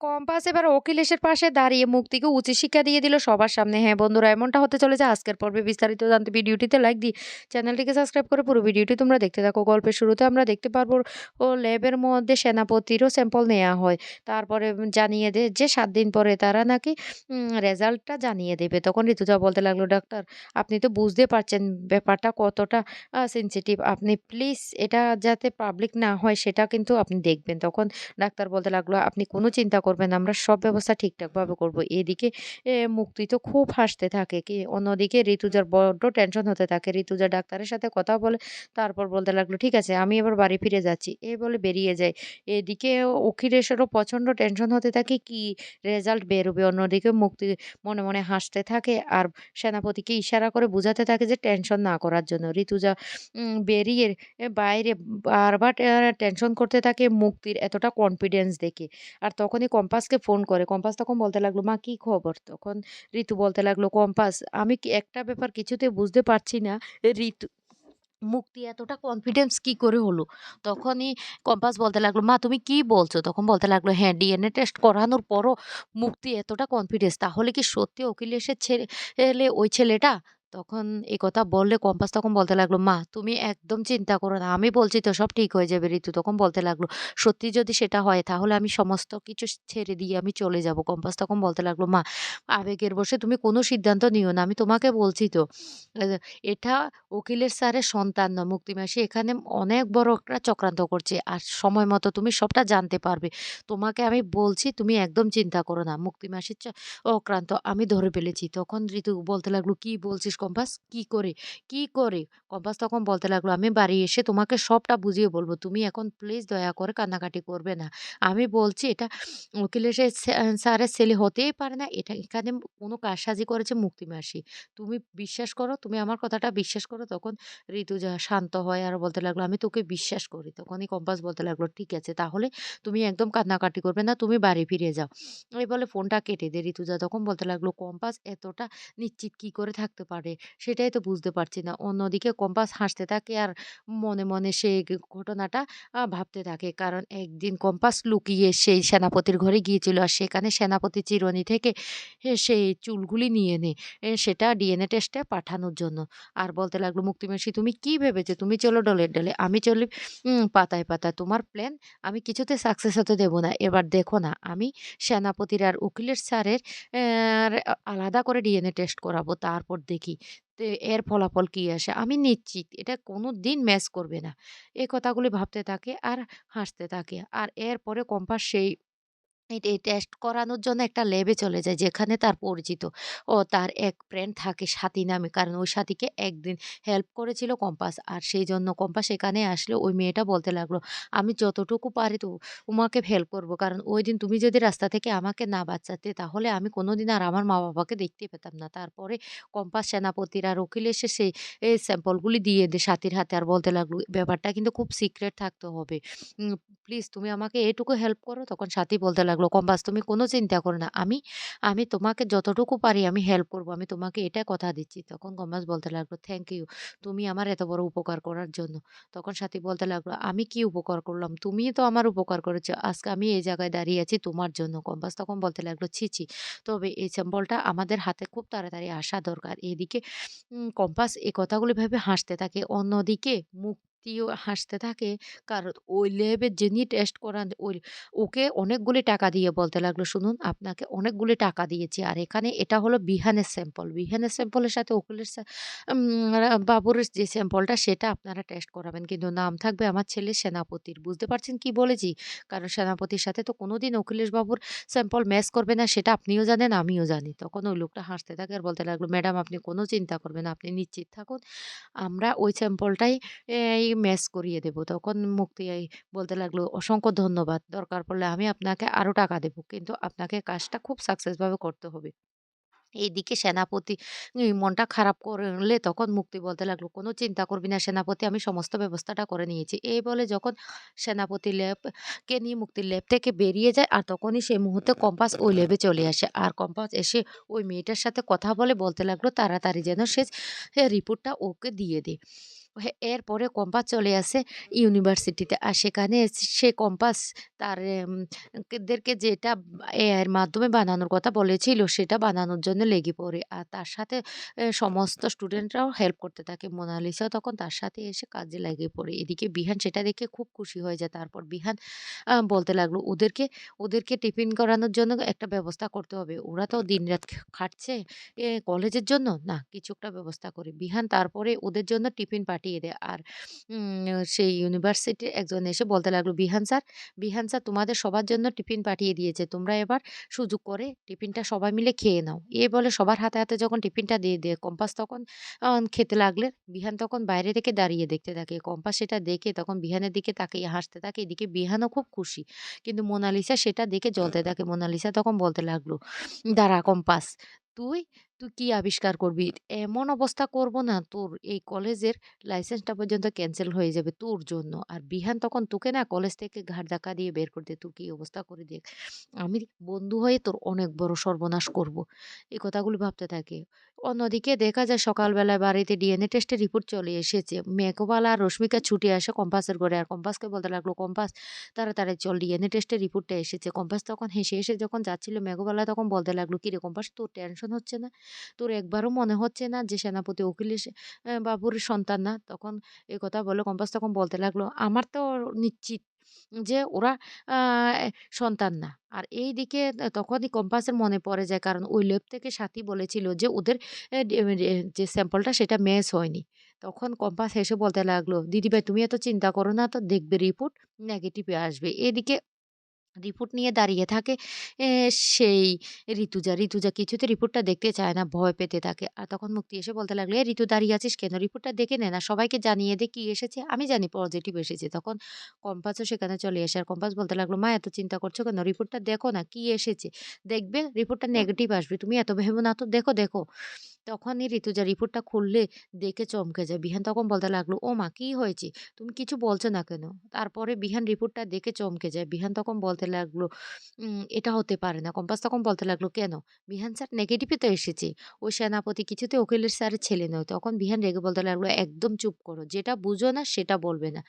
Compass এবার অখিলেশের পাশে দাঁড়িয়ে মুক্তিকে উচিত শিক্ষা দিয়ে দিল সবার সামনে। হ্যাঁ বন্ধুরা, এমনটা হতে চলেছে আজকের পর্বে। বিস্তারিত জানতে ভিডিওটিতে লাইক দিয়ে চ্যানেলটিকে সাবস্ক্রাইব করে পুরো ভিডিওটি তোমরা দেখতে থাকো। গল্পের শুরুতে আমরা দেখতে পারবো ল্যাবের মধ্যে সেনাপতিরও স্যাম্পল নেওয়া হয়। তারপরে জানিয়ে দেয় যে ৭ দিন পরে তারা নাকি রেজাল্টটা জানিয়ে দেবে। তখন ঋতুজা বলতে লাগলো, ডাক্তার আপনি তো বুঝতে পারছেন ব্যাপারটা কতটা সেনসিটিভ। আপনি প্লিজ এটা যাতে পাবলিক না হয় সেটা কিন্তু আপনি দেখবেন। তখন ডাক্তার বলতে লাগলো, "আপনি কোনো চিন্তা করবেন না। আমরা সব ব্যবস্থা ঠিকঠাকভাবে করব।" এদিকে মুক্তি তো খুব হাসতে থাকে। অন্যদিকে ঋতুজার বড্ড টেনশন হতে থাকে। ঋতুজা ডাক্তারের সাথে কথা বলে তারপর বলতে লাগলো, "ঠিক আছে, আমি এবার বাড়ি ফিরে যাচ্ছি।" এই বলে বেরিয়ে যায়। এদিকে অখিলেশেরও প্রচন্ড টেনশন হতে থাকে, কি রেজাল্ট বেরোবে। অন্যদিকে মুক্তি মনে, মনে হাসতে থাকে আর সেনাপতিকে ইশারা করে বুঝাতে থাকে যে টেনশন না করার জন্য। ঋতুজা বেরিয়ে বাইরে বারবার টেনশন করতে থাকে মুক্তির এতটা কনফিডেন্স দেখে। আর তখনই কম্পাসকে ফোন করে। কম্পাস তখন বলতে লাগলো, "মা কি খবর?" তখন ঋতু বলতে লাগলো, "কম্পাস আমি কি একটা ব্যাপার কিছুতেই বুঝতে পারছি না। ঋতু মুক্তি এতটা কনফিডেন্স কি করে হলো?" তখনই কম্পাস বলতে লাগলো, "মা তুমি কি বলছো?" তখন বলতে লাগলো, "হ্যাঁ, ডিএনএ টেস্ট করানোর পরও মুক্তি এতটা কনফিডেন্স, তাহলে কি সত্যি অখিলেশের ছেলে ওই ছেলেটা?" তখন এই কথা বললে কম্পাস তখন বলতে লাগলো, "মা তুমি একদম চিন্তা করো না। আমি বলছি তো সব ঠিক হয়ে যাবে।" ঋতু তখন বলতে লাগলো, "সত্যি যদি সেটা হয় তাহলে আমি সমস্ত কিছু ছেড়ে দিয়ে আমি চলে যাব।" কম্পাস তখন বলতে লাগলো, "মা আবেগের বশে তুমি কোনো সিদ্ধান্ত নিও না। আমি তোমাকে বলছি তো। এ এটা উকিলের স্যারের সন্তান না, মুক্তি মাসি এখানে অনেক বড় একটা চক্রান্ত করছে। আর সময় মতো তুমি সবটা জানতে পারবে। তোমাকে আমি বলছি তুমি একদম চিন্তা করো না। মুক্তি মাসির চক্রান্ত আমি ধরে ফেলেছি।" তখন ঋতু বলতে লাগলো, "কি বলছিস কম্পাস? কি করে? কি করে?" কম্পাস তখন বলতে লাগলো, "আমি বাড়ি এসে তোমাকে সবটা বুঝিয়ে বলব। তুমি এখন প্লিজ দয়া করে কান্নাকাটি করবে না। আমি বলছি এটা উকিলের স্যারের ছেলে হতেই পারে না। এটা এখানে কোনো কারসাজি করেছে মুক্তি মাসি। তুমি বিশ্বাস করো, তুমি আমার কথাটা বিশ্বাস করো।" তখন ঋতুজা শান্ত হয় আর বলতে লাগলো, "আমি তোকে বিশ্বাস করি।" তখনই কম্পাস বলতে লাগলো, "ঠিক আছে তাহলে তুমি একদম কান্নাকাটি করবে না, তুমি বাড়ি ফিরে যাও।" এই বলে ফোনটা কেটে দেয়। ঋতুজা তখন বলতে লাগলো, "কম্পাস এতটা নিশ্চিত কি করে থাকতে পারে? সেটাই তো বুঝতে পারছি না।" অন্যদিকে কম্পাস হাসতে থাকে আর মনে, মনে সেই ঘটনাটা ভাবতে থাকে। কারণ একদিন কম্পাস লুকিয়ে সেই সেনাপতির ঘরে গিয়েছিল আর সেখানে সেনাপতি চিরুনি থেকে সেই চুলগুলি নিয়ে নেয়। সেটা ডিএনএ টেস্টে পাঠানোর জন্য। আর বলতে লাগলো, "মুক্তি মাসি তুমি কি ভেবেছো? তুমি চলো ডলে, ডলে। আমি চলি পাতায়, পাতায়। তোমার প্ল্যান আমি কিছুতে সাকসেস হতে দেব না। এবার দেখো না আমি সেনাপতির আর উকিলের স্যারের আলাদা করে ডিএনএ টেস্ট করাবো। তারপর দেখি এর ফলাফল কি আসে। আমি নিশ্চিত এটা কোনদিন ম্যাচ করবে না।" এই কথাগুলি ভাবতে থাকে আর হাসতে থাকে। আর এরপরে কম্পাস সেই এই টেস্ট করানোর জন্য একটা ল্যাবে চলে যায় যেখানে তার পরিচিত তার এক ফ্রেন্ড থাকে সাথী নামে। কারণ ওই সাথীকে একদিন হেল্প করেছিল কম্পাস। আর সেইজন্য কম্পাস সেখানে আসলে ওই মেয়েটা বলতে লাগলো, "আমি যতটুকু পারি তো তোমাকে হেল্প করব। কারণ ওইদিন তুমি যদি রাস্তা থেকে আমাকে না বাঁচাতে তাহলে আমি কোনোদিন আর আমার মা-বাবাকে দেখতে পেতাম না।" তারপরে কম্পাস সেনাপতির আর উকিল এসে সেই স্যাম্পলগুলি দিয়ে দেয় সাথীর হাতে আর বলতে লাগলো, "ব্যাপারটা কিন্তু খুব সিক্রেট থাকতে হবে। উম প্লিজ তুমি আমাকে এটুকু হেল্প করো।" তখন সাথী বলতে লাগলো, "কম্পাস তুমি কোনো চিন্তা করো না। আমি আমি তোমাকে যতটুকু পারি আমি হেল্প করব। আমি তোমাকে এটা কথা দিচ্ছি।" তখন কম্পাস বলতে লাগলো, "থ্যাংক ইউ। তুমি আমার এত বড় উপকার করার জন্য।" তখন সাথী বলতে লাগলো, "আমি কি উপকার করলাম? তুমিই তো আমার উপকার করেছো। আজকে আমি এই জায়গায় দাঁড়িয়ে আছি তোমার জন্য।" কম্পাস তখন বলতে লাগলো, "ছি, ছি। তবে এই স্যাম্পলটা আমাদের হাতে খুব তাড়াতাড়ি আসা দরকার।" এদিকে কম্পাস এই কথাগুলি ভেবে হাসতে থাকে। অন্যদিকে মুক্তিও হাসতে থাকে। কারণ ওই ল্যাবে যিনি টেস্ট করান ওকে অনেকগুলি টাকা দিয়ে বলতে লাগলো, "শুনুন আপনাকে অনেকগুলি টাকা দিয়েছি। আর এখানে এটা হলো বিহানের স্যাম্পল। বিহানের স্যাম্পলের সাথে অখিলের উম বাবুর যে স্যাম্পলটা সেটা আপনারা টেস্ট করাবেন। কিন্তু নাম থাকবে আমার ছেলে সেনাপতির।" বুঝতে পারছেন কি বলেছি? কারণ সেনাপতির সাথে তো কোনোদিন অখিলেশ বাবুর স্যাম্পল ম্যাচ করবে না সেটা আপনিও জানেন, আমিও জানি। তখন ওই লোকটা হাসতে থাকে আর বলতে লাগলো, "ম্যাডাম আপনি কোনো চিন্তা করবেন না। আপনি নিশ্চিত থাকুন। আমরা ওই স্যাম্পলটাই ম্যাচ করিয়ে দেব।" তখন মুক্তি বলতে লাগলো, "অসংখ্য ধন্যবাদ। দরকার পড়লে আমি আপনাকে আরো টাকা দেব। কিন্তু আপনাকে কাজটা খুব সাকসেস ভাবে করতে হবে।" এইদিকে সেনাপতি মনটা খারাপ করলে তখন মুক্তি বলতে লাগলো, "কোনো চিন্তা করবি না সেনাপতি, আমি সমস্ত ব্যবস্থাটা করে নিয়েছি।" এই বলে যখন সেনাপতি ল্যাবকে নিয়ে মুক্তির ল্যাব থেকে বেরিয়ে যায় আর তখনই সেই মুহূর্তে কম্পাস ওই ল্যাবে চলে আসে। আর কম্পাস এসে ওই মেয়েটার সাথে কথা বলে বলতে লাগলো তাড়াতাড়ি যেন সে রিপোর্টটা ওকে দিয়ে দেয়। এরপরে কম্পাস চলে আসে ইউনিভার্সিটিতে। আর সেখানে সে কম্পাস তার দেরকে যেটা এআই এর মাধ্যমে বানানোর কথা বলেছিল সেটা বানানোর জন্য লেগে পড়ে। আর তার সাথে সমস্ত স্টুডেন্টরাও হেল্প করতে থাকে। মোনালিসাও তখন তার সাথে এসে কাজে লেগে পড়ে। এদিকে বিহান সেটা দেখে খুব খুশি হয়ে যায়। তারপর বিহান বলতে লাগলো ওদেরকে টিফিন করানোর জন্য একটা ব্যবস্থা করতে হবে। ওরা তো দিনরাত খাটছে কলেজের জন্য। না কিছু একটা ব্যবস্থা করি। বিহান তারপরে ওদের জন্য টিফিন পাঠিয়ে দেয়। আর সেই ইউনিভার্সিটির একজন এসে বলতে লাগলো, বিহান স্যার তোমাদের সবার জন্য টিফিন পাঠিয়ে দিয়েছে। তোমরা এবার সুযোগ করে টিফিনটা সবাই মিলে খেয়ে নাও।" বলে সবার হাতে যখন টিফিনটা দিয়ে দেয়, কম্পাস তখন খেতে লাগলে বিহান তখন বাইরে থেকে দাঁড়িয়ে দেখতে থাকে। কম্পাস সেটা দেখে তখন বিহানের দিকে তাকিয়ে হাসতে থাকে। এদিকে বিহানও খুব খুশি। কিন্তু মোনালিসা সেটা দেখে জ্বলতে থাকে। মোনালিসা তখন বলতে লাগলো, "দাঁড়া কম্পাস, তুই, তুই কি আবিষ্কার করবি? এমন অবস্থা করব না তোর এই কলেজের লাইসেন্সটা পর্যন্ত ক্যানসেল হয়ে যাবে তোর জন্য। আর বিহান তখন তোকে না কলেজ থেকে ঘাড় ধাক্কা দিয়ে বের করে দেয়। তুই কি অবস্থা করে দেখ। আমি বন্ধু হয়ে তোর অনেক বড় সর্বনাশ করব।" এই কথাগুলি ভাবতে থাকে। অন্যদিকে দেখা যায় সকালবেলায় বাড়িতে ডিএনএ টেস্টের রিপোর্ট চলে এসেছে। মেঘবালা আর রশ্মিকা ছুটে আসে কম্পাসের ঘরে। আর কম্পাসকে বলতে লাগলো, "কম্পাস তাড়াতাড়ি চল ডিএনএ টেস্টের রিপোর্টটা এসেছে।" কম্পাস তখন হেসে যখন যাচ্ছিল মেঘবালা তখন বলতে লাগলো, "কিরে কম্পাস তোর টেনশন হচ্ছে না? তোর একবারও মনে হচ্ছে না যে সেনাপতি অখিলেশ বাবুর সন্তান না?" তখন এ কথা বলে কম্পাস তখন বলতে লাগলো, "আমার তো নিশ্চিত যে ওরা আ সন্তান না।" আর এইদিকে তখনই কম্পাসের মনে পড়ে যায় কারণ ওই ল্যাব থেকে সাথী বলেছিল যে ওদের যে স্যাম্পলটা সেটা ম্যাচ হয়নি। তখন কম্পাস হেসে বলতে লাগলো, "দিদিভাই তুমি এত চিন্তা করো না তো দেখবে রিপোর্ট নেগেটিভই আসবে।" এদিকে রিপোর্ট নিয়ে দাঁড়িয়ে থাকে এ সেই ঋতুজা। ঋতুজা কিছুতে রিপোর্টটা দেখতে চায় না, ভয় পেতে থাকে। আর তখন মুক্তি এসে বলতে লাগলো, "এ ঋতু দাঁড়িয়ে আছিস কেন? রিপোর্টটা দেখে নে না। সবাইকে জানিয়ে দে কি এসেছে। আমি জানি পজিটিভ এসেছে।" তখন কম্পাসও সেখানে চলে আসে। আর কম্পাস বলতে লাগলো, "মা এত চিন্তা করছো কেন? রিপোর্টটা দেখো না কি এসেছে। দেখবে রিপোর্টটা নেগেটিভ আসবে। তুমি এত ভেবো না তো দেখো।" তখনই ঋতুজা রিপোর্টটা খুললে দেখে চমকে যায়। বিহান তখন বলতে লাগলো, "ওমা কি হয়েছে? তুমি কিছু বলছো না কেন?" তারপরে বিহান রিপোর্টটা দেখে চমকে যায়। বিহান তখন বলতে লাগলো, "এটা হতে পারে না।" কম্পাস তখন বলতে লাগলো, "কেন?" "বিহান স্যার নেগেটিভই তো এসেছে। ওই সেনাপতি কিছুতে উকিলের স্যারের ছেলে নয়।" তখন বিহান রেগে বলতে লাগলো, "একদম চুপ করো। যেটা বুঝো না সেটা বলবে না।"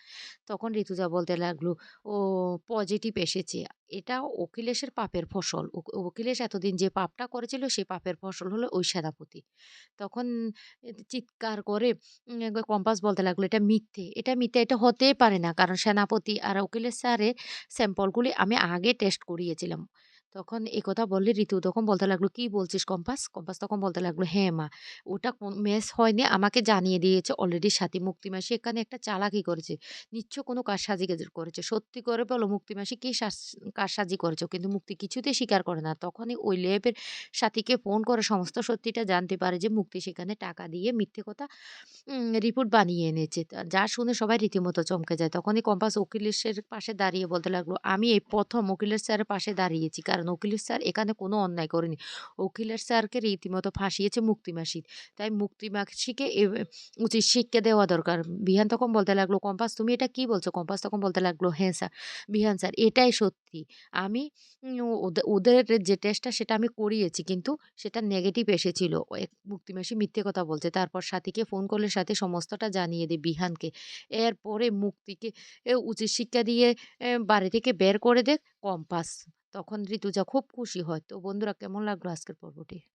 তখন ঋতুজা বলতে লাগলো, "ও পজিটিভ এসেছে। এটা অখিলেশের পাপের ফসল। অখিলেশ এতদিন যে পাপটা করেছিল সেই পাপের ফসল হলো ওই সেনাপতি।" তখন চিৎকার করে কম্পাস বলতে লাগলো, "এটা মিথ্যে, এটা মিথ্যে, এটা হতেই পারে না। কারণ সেনাপতি আর উকিলের স্যারের স্যাম্পলগুলি আমি আগে টেস্ট করিয়েছিলাম।" তখন একথা বললে ঋতু তখন বলতে লাগলো, "কি বলছিস কম্পাস?" কম্পাস তখন বলতে লাগলো, "হ্যাঁ মা, ওটা মিস হয়নি আমাকে জানিয়ে দিয়েছে অলরেডি সাথী। মুক্তিমাসি এখানে একটা চালাকি করেছে। নিশ্চয় কোনো কারসাজি করেছে। সত্যি করে বলো মুক্তিমাসি কি কারসাজি করেছো?" কিন্তু মুক্তি কিছুতেই স্বীকার করে না। তখনই ওই ল্যাবের সাথীকে ফোন করে সমস্ত সত্যিটা জানতে পারে যে মুক্তি সেখানে টাকা দিয়ে মিথ্যে কথা রিপোর্ট বানিয়ে এনেছে। যা শুনে সবাই রীতিমতো চমকে যায়। তখনই কম্পাস উকিলেশের পাশে দাঁড়িয়ে বলতে লাগলো, "আমি এই ১ম উকিলের স্যারের পাশে দাঁড়িয়েছি। কারণ উকিলের স্যার এখানে কোনো অন্যায় করেনি। উকিলের স্যারকে রীতিমতো ফাঁসিয়েছে মুক্তি মাসি। তাই মুক্তি মাসিকে উচিত শিক্ষা দেওয়া দরকার।" বিহান তখন বলতে লাগলো, "কম্পাস তুমি এটা কি বলছো?" কম্পাস তখন বলতে লাগলো, "হ্যাঁ স্যার, বিহান স্যার এটাই সত্যি। আমি ওদের যে টেস্টটা সেটা আমি করিয়েছি কিন্তু সেটা নেগেটিভ এসেছিল। মুক্তি মাসি মিথ্যে কথা বলছে। তারপর সাথীকে ফোন করলে সাথী সমস্তটা জানিয়ে দেয় বিহানকে। এরপরে মুক্তিকে উচিত শিক্ষা দিয়ে বাড়ি থেকে বের করে দেয় কম্পাস। তখন ঋতুজা খুব খুশি হয়। তো বন্ধুরা কেমন লাগলো আজকের পর্বটি?